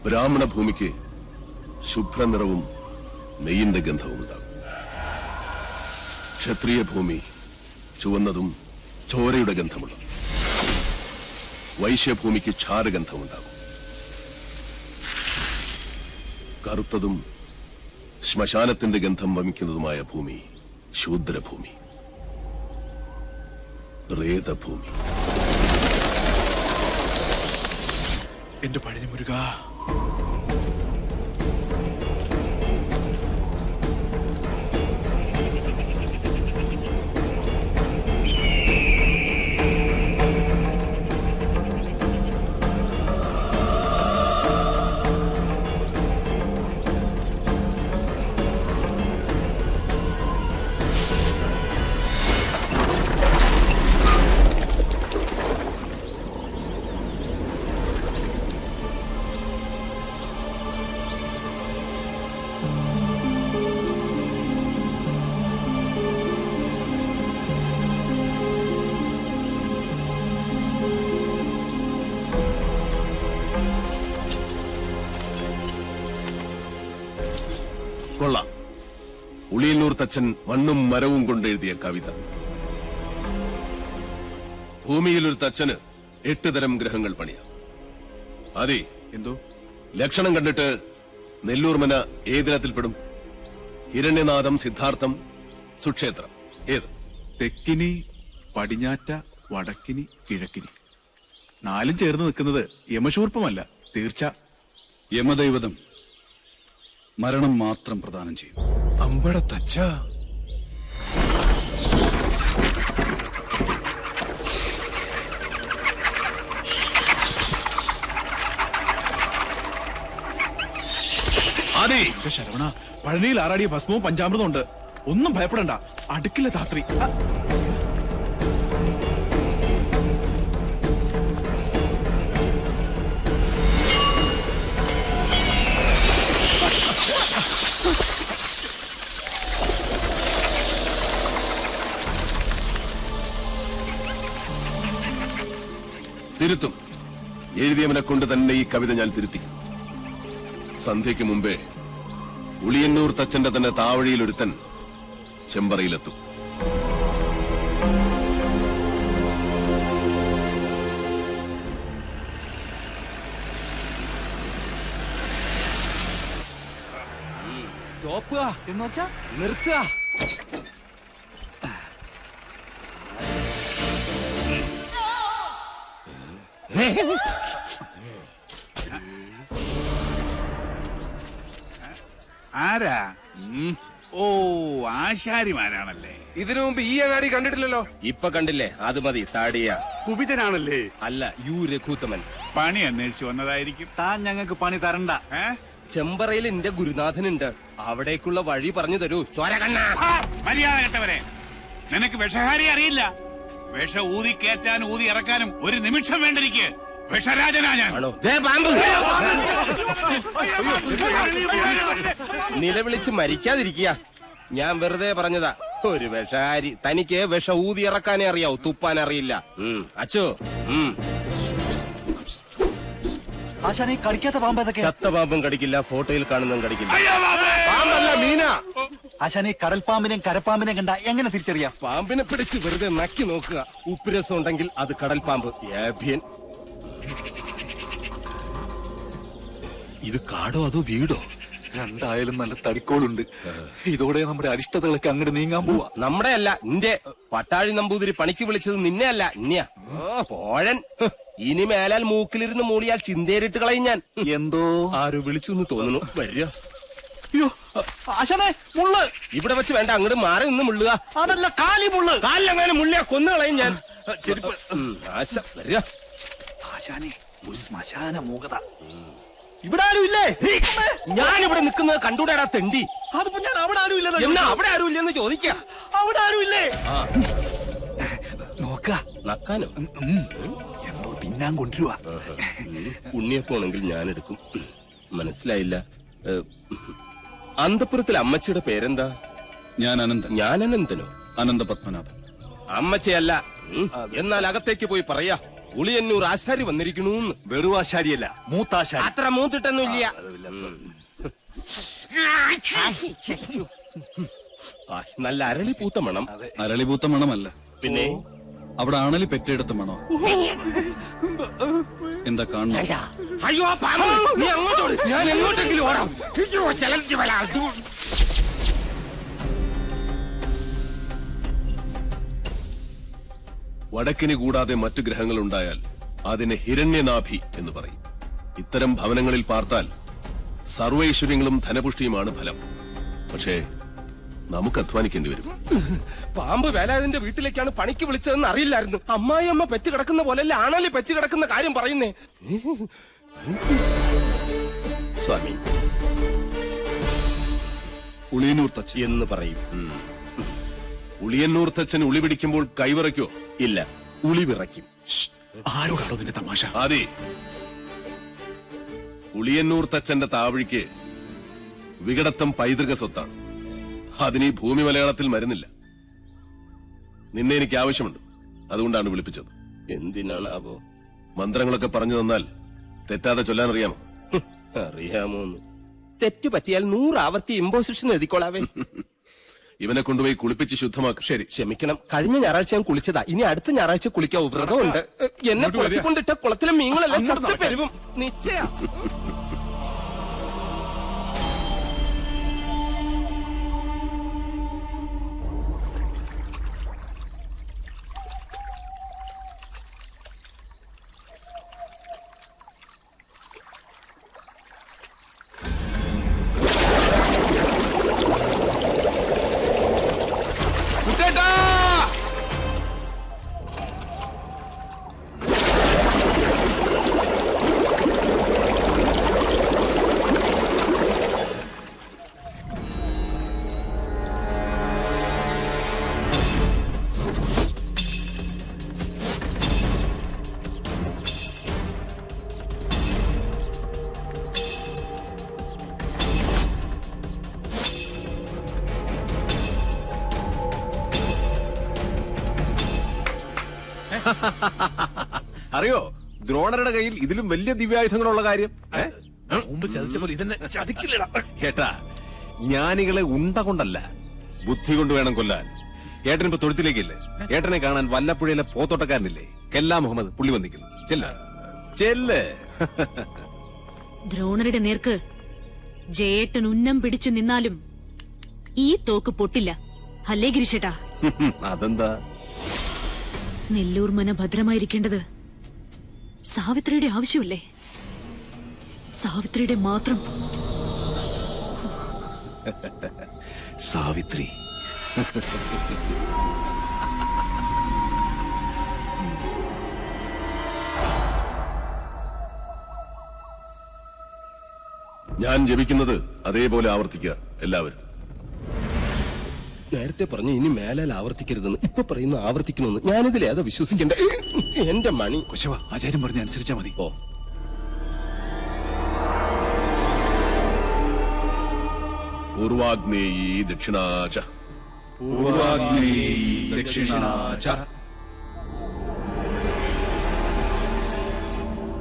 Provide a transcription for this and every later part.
ബ്രാഹ്മണ ഭൂമിക്ക് ശുഭ്രനിറവും നെയ്യിന്റെ ഗന്ധവും ഉണ്ടാകും. ക്ഷത്രിയ ഭൂമി ചുവന്നതും ചോരയുടെ ഗന്ധമുള്ളതും. വൈശ്യഭൂമിക്ക് ക്ഷാരഗന്ധമുണ്ടാകും. കറുത്തതും ശ്മശാനത്തിന്റെ ഗന്ധം വമിക്കുന്നതുമായ ഭൂമി ശൂദ്രഭൂമി, പ്രേതഭൂമി. എന്റെ പഴനി മുരുക, കൊള്ളാം. ഉളിയന്നൂർ തച്ചൻ മണ്ണും മരവും കൊണ്ടെഴുതിയ കവിത. ഭൂമിയിൽ ഒരു തച്ചന് 8 തരം ഗ്രഹങ്ങൾ പണിയാം. അതെ, എന്തോ ലക്ഷണം കണ്ടിട്ട് നെല്ലൂർമന ഏതിനത്തിൽപ്പെടും? ഹിരണ്യനാഥം, സിദ്ധാർത്ഥം, സുക്ഷേത്രം ഏത്? തെക്കിനി, പടിഞ്ഞാറ്റ, വടക്കിനി, കിഴക്കിനി. 4 ചേർന്ന് നിൽക്കുന്നത് യമശൂർപ്പമല്ല, തീർച്ച. യമദൈവതം മരണം മാത്രം പ്രദാനം ചെയ്യും. അമ്പട തച്ച, അതെ. ശരവണ, പഴനിയിൽ ആറാടിയ ഭസ്മവും പഞ്ചാമൃതം ഉണ്ട്. ഒന്നും ഭയപ്പെടണ്ട, അടുക്കില്ല ധാത്രി. തിരുത്തും. എഴുതിയവനെ കൊണ്ട് തന്നെ ഈ കവിത ഞാൻ തിരുത്തിക്കും. സന്ധ്യയ്ക്ക് മുമ്പേ ഉളിയന്നൂർ തച്ചന്റെ തന്നെ താവഴിയിൽ ഒരുത്തൻ ചെമ്പറയിലെത്തും. സ്റ്റോപ്പ് എന്ന് വെച്ചാ നിർത്തുക. ആരാ? ഓ, ആശാരിമാരാണല്ലേ. ഇതിനു മുമ്പ് ഈ അങ്ങാടി കണ്ടിട്ടില്ലല്ലോ. ഇപ്പൊ കണ്ടില്ലേ? അത് മതി. താടിയ കുപിതനാണല്ലേ? അല്ല, യു രഘുത്തമൻ. പണി അന്വേഷിച്ചു വന്നതായിരിക്കും. താൻ ഞങ്ങൾക്ക് പണി തരണ്ട. ചെമ്പറയിൽ എന്റെ ഗുരുനാഥനുണ്ട്. അവിടേക്കുള്ള വഴി പറഞ്ഞു തരൂ. ചോരകണ്ണ, മര്യാദ കെട്ടവരെ, നിനക്ക് വിഷഹാരി അറിയില്ല. വിഷ ഊതി കയറ്റാനും ഊതി ഇറക്കാനും ഒരു നിമിഷം വേണ്ടിരിക്കെ. വിഷരാജനാ ഞാൻ. നിലവിളിച്ച് മരിക്കാതിരിക്കുക. ഞാൻ വെറുതെ പറഞ്ഞതാ. ഒരു വിഷഹാരി. തനിക്ക് വിഷ ഊതി ഇറക്കാനേ അറിയാവൂ, തുപ്പാൻ അറിയില്ല. അച്ചോ, ആശാനെ, കളിക്കാത്ത പാമ്പ് ഏതൊക്കെ? ചത്ത പാമ്പും കടിക്കില്ല, ഫോട്ടോയിൽ കാണുന്നതും കടിക്കില്ല. പാമ്പല്ല, മീന. ആശാനെ, കടൽ പാമ്പിനെയും കരപ്പാമ്പിനെയും കണ്ട എങ്ങനെ തിരിച്ചറിയാം? പാമ്പിനെ പിടിച്ച് വെറുതെ നക്കി നോക്കുക. ഉപ്പുരസം ഉണ്ടെങ്കിൽ അത് കടൽ പാമ്പ്. ഏഭ്യൻ. ഇത് കാടോ അതോ വീടോ? രണ്ടായാലും നല്ല തടിക്കോളുണ്ട്. ഇതോടെ നമ്മുടെ അരിഷ്ടതകളൊക്കെ അങ്ങോട്ട് നീങ്ങാൻ പോവാ. നമ്മുടെ അല്ല, നിന്റെ. പട്ടാഴി നമ്പൂതിരി പണിക്ക് വിളിച്ചത് നിന്നെ അല്ല, ഇന്നെയാ. പോഴൻ. ഇനി മേലാൽ മൂക്കിലിരുന്ന് മൂളിയാൽ ചിന്തേരിട്ട് കളയും ഞാൻ. എന്തോ ആരോ വിളിച്ചു എന്ന് തോന്നുന്നു. വരിക. അയ്യോ ആശാനെ, മുള്ള്. ഇവിടെ വെച്ച് വേണ്ട, അങ്ങോട്ട് മാറി നിന്ന് മുള്ളുക. അതല്ല, കാലി മുള്ള്. കാലിലങ്ങനെ മുള്ളിയാ കൊന്നു കളയും ഞാൻ. ആശ, വരിക. ആശാനെ, ഒരു ശ്മശാന മൂകത. ഇവിടെ ആരും ഇല്ലേ? ഞാനിവിടെ നിൽക്കുന്നത് കണ്ടൂടാടാ തെണ്ടി. അതിപ്പോ ഞാൻ അവിടെ ആരും ഇല്ല. എന്നാ അവിടെ ആരും ഇല്ലെന്ന് ചോദിക്ക. അവിടെ ആരും ഇല്ലേ? നോക്ക, നക്കാനോ? എന്തോ തിന്നാൻ കൊണ്ടുവരുവാ. ഉണ്ണിയപ്പോണെങ്കിൽ ഞാൻ എടുക്കും. മനസ്സിലായില്ല. അന്തപുരത്തിൽ അമ്മച്ചിയുടെ പേരെന്താ? ഞാൻ അനന്തൻ. ഞാൻ അനന്തനോ? അനന്ത പത്മനാഭൻ. അമ്മച്ചയല്ല. എന്നാൽ അകത്തേക്ക് പോയി പറയാ. ഉളിയന്നൂർ ആശാരി വന്നിരിക്കണൂന്ന്. വെറുവാശാരിയല്ല, മൂത്താശാരി. അത്ര മൂത്തിട്ടൊന്നും ഇല്ല. നല്ല അരളി പൂത്ത മണം. അരളിപൂത്ത മണമല്ല, പിന്നെ അവിടെ ആണലി പെറ്റെടുത്ത മണോ. എന്താ കാണണം? അയ്യോ പാമ്പ്, നീ അങ്ങോട്ടോട്, ഞാൻ എങ്ങോട്ടെങ്കിലും ഓടാം. വടക്കിന് കൂടാതെ മറ്റു ഗ്രഹങ്ങൾ ഉണ്ടായാൽ അതിനെ ഹിരണ്യനാഭി എന്ന് പറയും. ഇത്തരം ഭവനങ്ങളിൽ പാർത്താൽ സർവൈശ്വര്യങ്ങളും ധനപുഷ്ടിയുമാണ് ഫലം. പക്ഷേ നമുക്ക് അധ്വാനിക്കേണ്ടി വരും. പാമ്പ് വേലാതിന്റെ വീട്ടിലേക്കാണ് പണിക്ക് വിളിച്ചതെന്ന് അറിയില്ലായിരുന്നു. അമ്മായി അമ്മ പെറ്റ് കിടക്കുന്ന പോലെയല്ല ആണല്ലേ പെറ്റ് കിടക്കുന്ന കാര്യം പറയുന്നേ. സ്വാമി ഉളിയന്നൂർ തച്ച് എന്ന് പറയും. ഉളിയന്നൂർ തച്ചൻ ഉളി പിടിക്കുമ്പോൾ കൈവിറയ്ക്കോ? ഇല്ല, ഉളി വിറയ്ക്കും. ആരോടാണോ നിന്റെ തമാശ? അതെ, ഉളിയന്നൂർ തച്ചന്റെ താവഴിക്ക് വികടത്തം പൈതൃക സ്വത്താണ്. അതിന് ഈ ഭൂമി മലയാളത്തിൽ മരുന്നില്ല. നിന്നെ എനിക്ക് ആവശ്യമുണ്ട്, അതുകൊണ്ടാണ് വിളിപ്പിച്ചത്. എന്തിനാണാവോ? മന്ത്രങ്ങളൊക്കെ പറഞ്ഞു തന്നാൽ തെറ്റാതെ ചൊല്ലാൻ അറിയാമോ? അറിയാമോന്ന്. തെറ്റു പറ്റിയാൽ 100 ആവർത്തി ഇമ്പോസിഷൻ എഴുതിക്കോളാവേ. ഇവനെ കൊണ്ടുപോയി കുളിപ്പിച്ച് ശുദ്ധമാക്കും. ശരി, ക്ഷമിക്കണം. കഴിഞ്ഞ ഞായറാഴ്ച ഞാൻ കുളിച്ചതാ. ഇനി അടുത്ത ഞായറാഴ്ച കുളിക്കാവൂ. വ്രതമുണ്ട്. എന്നെ കുളത്തിക്കൊണ്ടിട്ട കുളത്തിലെ മീനുകളെല്ലാം ചത്ത് പെരുവും. നിശ്ചയ അറിയോ ദ്രോണരുടെ കയ്യിൽ ഇതിലും വലിയ ദിവ്യായുധങ്ങളുള്ള കാര്യം? മുമ്പ് ചതിച്ചപ്പോൾ ഇതെന്നെ ചതിക്കില്ലടാ. ഏട്ടാ, ജ്ഞാനികളെ ഉണ്ട കൊണ്ടല്ല, ബുദ്ധി കൊണ്ട് വേണം കൊല്ലാൻ. ഏട്ടനിപ്പോ തൊഴുത്തിലേക്കില്ലേ? ഏട്ടനെ കാണാൻ വല്ലപ്പുഴയിലെ പോത്തോട്ടക്കാരനില്ലേ, കെല്ലാ മുഹമ്മദ്, പുള്ളി വന്നിരിക്കുന്നു. ചെല്ല്. ദ്രോണരുടെ നേർക്ക് ജയേട്ടൻ ഉന്നം പിടിച്ചു നിന്നാലും ഈ തോക്ക് പൊട്ടില്ല. അല്ലേ ഗിരിശേട്ടാ? അതെന്താ? നെല്ലൂർ മന ഭദ്രമായിരിക്കേണ്ടത് സാവിത്രിയുടെ ആവശ്യമല്ലേ? സാവിത്രിയുടെ മാത്രം. സാവിത്രി. ഞാൻ ജപിക്കുന്നത് അതേപോലെ ആവർത്തിക്കുക എല്ലാവരും. നേരത്തെ പറഞ്ഞു ഇനി മേലാൽ ആവർത്തിക്കരുതെന്ന്. ഇപ്പൊ പറയുന്ന ആവർത്തിക്കണമെന്ന്. ഞാനിതിൽ ഏതാ വിശ്വസിക്കണ്ടേ? എന്റെ മണി. കുശവ, ആചാര്യം പറഞ്ഞ അനുസരിച്ചാ മതി. ഓ, പൂർവാഗ്നേയീ ദക്ഷിണാച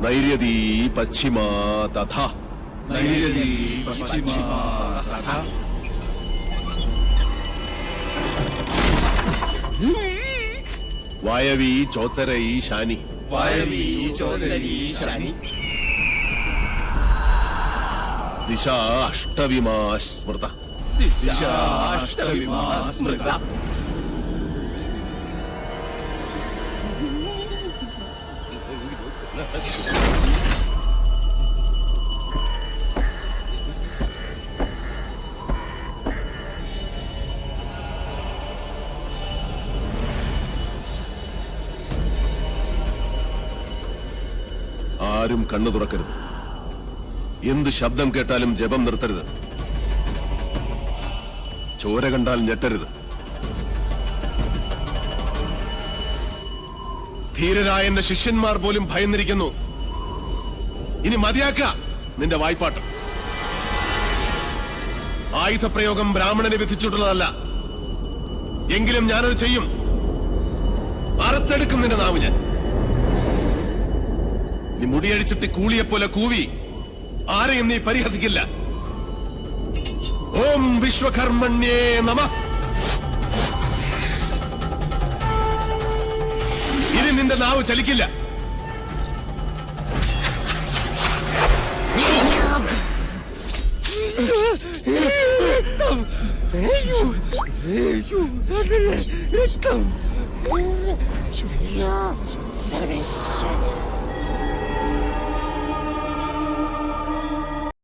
നൈര്യതീ പശ്ചിമാ തഥാ വായവീ ചോത്തരൈ ശാനി ദിശാ അഷ്ടവിമാ സ്മൃത ആരും കണ്ണു തുറക്കരുത്. എന്ത് ശബ്ദം കേട്ടാലും ജപം നിർത്തരുത്. ചോര കണ്ടാൽ ഞെട്ടരുത്. ധീരരായ എന്റെ ശിഷ്യന്മാർ പോലും ഭയന്നിരിക്കുന്നു. ഇനി മതിയാക്ക നിന്റെ വായ്പാട്ടം. ആയുധപ്രയോഗം ബ്രാഹ്മണനെ വിധിച്ചിട്ടുള്ളതല്ല. എങ്കിലും ഞാനത് ചെയ്യും. അറുത്തെടുക്കും നിന്റെ നാവ് ഞാൻ. നീ മുടിയടിച്ചിട്ട് കൂളിയെ പോലെ കൂവി ആരെയും നീ പരിഹസിക്കില്ല. ഓം വിശ്വകർമ്മണ്യേ നമഃ. ഇനി നിന്റെ നാവ് ചലിക്കില്ല. സർവേശ്വര